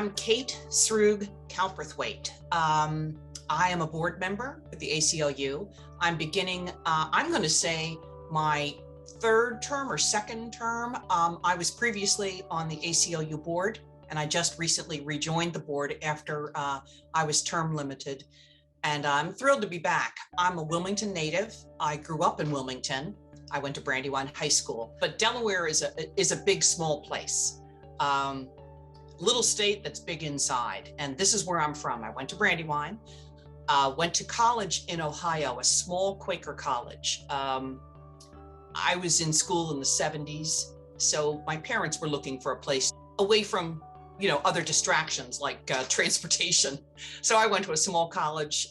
I'm Kate Srug Cowperthwait. I am a board member at the ACLU. I'm beginning, I'm going to say, my third term or second term. I was previously on the ACLU board, and I just recently rejoined the board after I was term limited. And I'm thrilled to be back. I'm a Wilmington native. I grew up in Wilmington. I went to Brandywine High School, but Delaware is a big, small place. Little state that's big inside. And this is where I'm from. I went to Brandywine, went to college in Ohio, a small Quaker college. I was in school in the 70s. So my parents were looking for a place away from, other distractions like transportation. So I went to a small college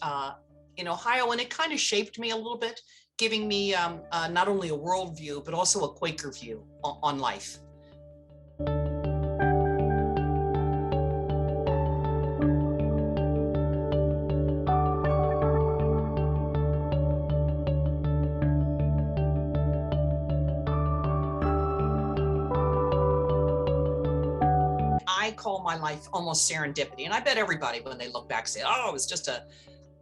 in Ohio, and it kind of shaped me a little bit, giving me not only a worldview, but also a Quaker view on life. I call my life almost serendipity. And I bet everybody, when they look back, say, oh, it was just a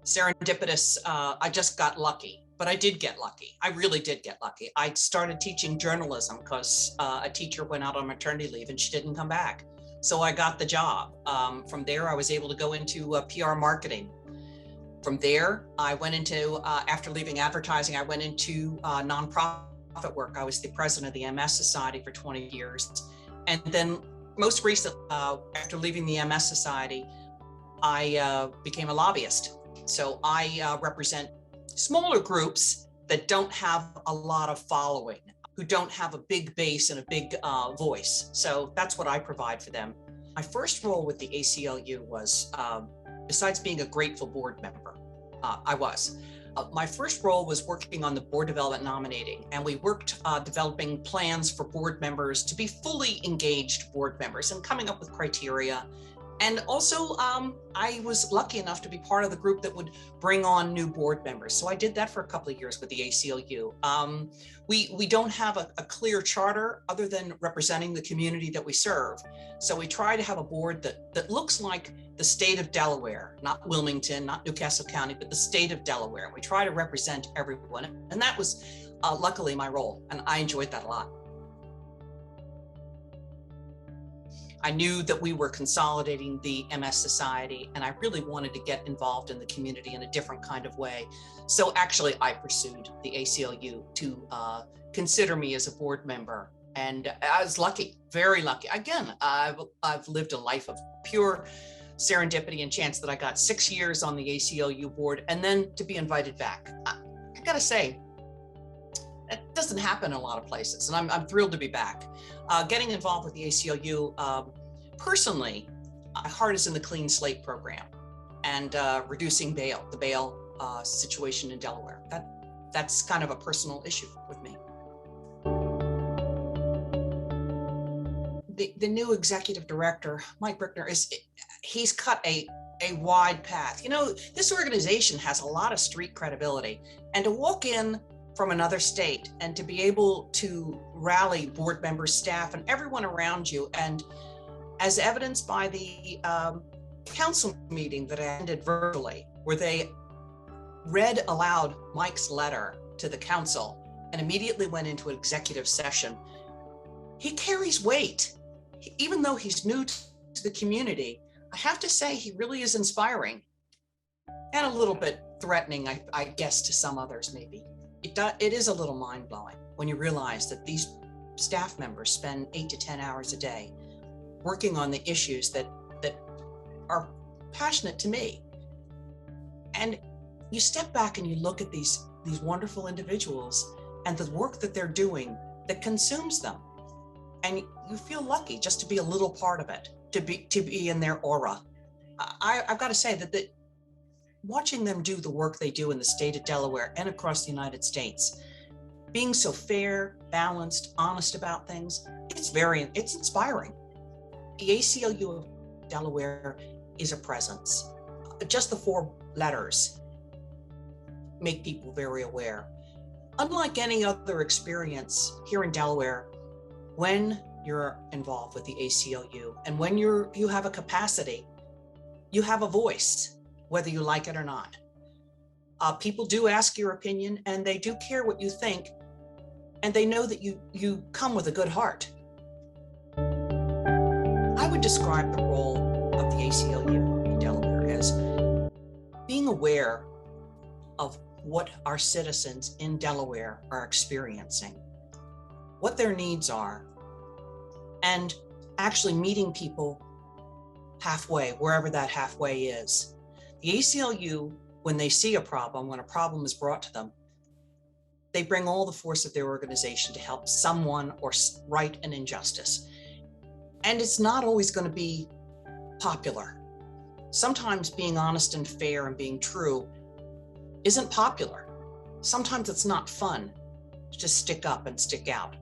serendipitous, I just got lucky. But I did get lucky. I really did get lucky. I started teaching journalism because a teacher went out on maternity leave and she didn't come back. So I got the job. From there, I was able to go into PR marketing. From there, I went into, after leaving advertising, I went into nonprofit work. I was the president of the MS Society for 20 years. And then most recently, after leaving the MS Society, I became a lobbyist. So I represent smaller groups that don't have a lot of following, who don't have a big base and a big voice. So that's what I provide for them. My first role with the ACLU was, besides being a grateful board member, my first role was working on the board development nominating, and we worked developing plans for board members to be fully engaged board members and coming up with criteria. And also, I was lucky enough to be part of the group that would bring on new board members. So I did that for a couple of years with the ACLU. We don't have a clear charter other than representing the community that we serve. So we try to have a board that looks like the state of Delaware, not Wilmington, not Newcastle County, but the state of Delaware. And we try to represent everyone. And that was luckily my role. And I enjoyed that a lot. I knew that we were consolidating the MS Society, and I really wanted to get involved in the community in a different kind of way. So actually, I pursued the ACLU to consider me as a board member. And I was lucky, very lucky. Again, I've lived a life of pure serendipity and chance that I got 6 years on the ACLU board and then to be invited back. I gotta say, that doesn't happen in a lot of places, and I'm thrilled to be back. Getting involved with the ACLU, personally, my heart is in the Clean Slate program and reducing bail, the bail situation in Delaware. That's kind of a personal issue with me. The new executive director, Mike Brickner, he's cut a wide path. This organization has a lot of street credibility, and to walk in from another state and to be able to rally board members, staff, and everyone around you. And as evidenced by the council meeting that ended virtually, where they read aloud Mike's letter to the council and immediately went into an executive session, he carries weight. Even though he's new to the community, I have to say he really is inspiring and a little bit threatening, I guess, to some others maybe. It is a little mind-blowing when you realize that these staff members spend 8 to 10 hours a day working on the issues that are passionate to me. And you step back and you look at these wonderful individuals and the work that they're doing that consumes them. And you feel lucky just to be a little part of it, to be in their aura. I've got to say that watching them do the work they do in the state of Delaware and across the United States, being so fair, balanced, honest about things, it's inspiring. The ACLU of Delaware is a presence. Just the 4 letters make people very aware. Unlike any other experience here in Delaware, when you're involved with the ACLU. And when you have a capacity, you have a voice, whether you like it or not. People do ask your opinion, and they do care what you think, and they know that you come with a good heart. I would describe the role of the ACLU in Delaware as being aware of what our citizens in Delaware are experiencing, what their needs are, and actually meeting people halfway, wherever that halfway is. The ACLU, when they see a problem, when a problem is brought to them, they bring all the force of their organization to help someone or right an injustice. And it's not always going to be popular. Sometimes being honest and fair and being true isn't popular. Sometimes it's not fun to just stick up and stick out.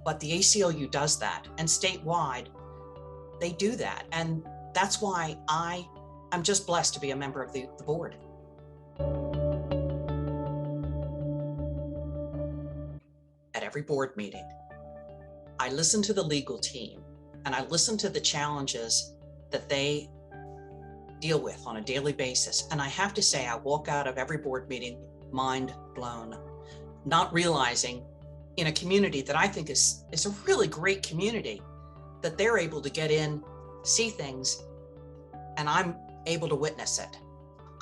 But the ACLU does that, and statewide, they do that. And that's why I'm just blessed to be a member of the board. At every board meeting, I listen to the legal team, and I listen to the challenges that they deal with on a daily basis. And I have to say, I walk out of every board meeting mind blown, not realizing in a community that I think is a really great community, that they're able to get in, see things, and I'm able to witness it.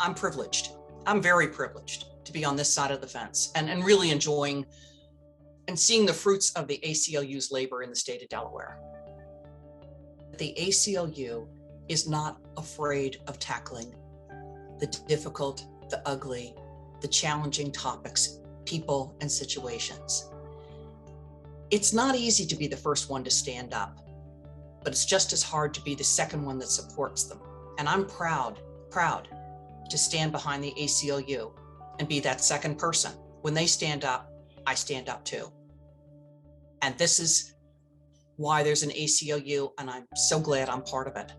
I'm privileged. I'm very privileged to be on this side of the fence and really enjoying and seeing the fruits of the ACLU's labor in the state of Delaware. The ACLU is not afraid of tackling the difficult, the ugly, the challenging topics, people, and situations. It's not easy to be the first one to stand up, but it's just as hard to be the second one that supports them. And I'm proud to stand behind the ACLU and be that second person. When they stand up, I stand up too. And this is why there's an ACLU, and I'm so glad I'm part of it.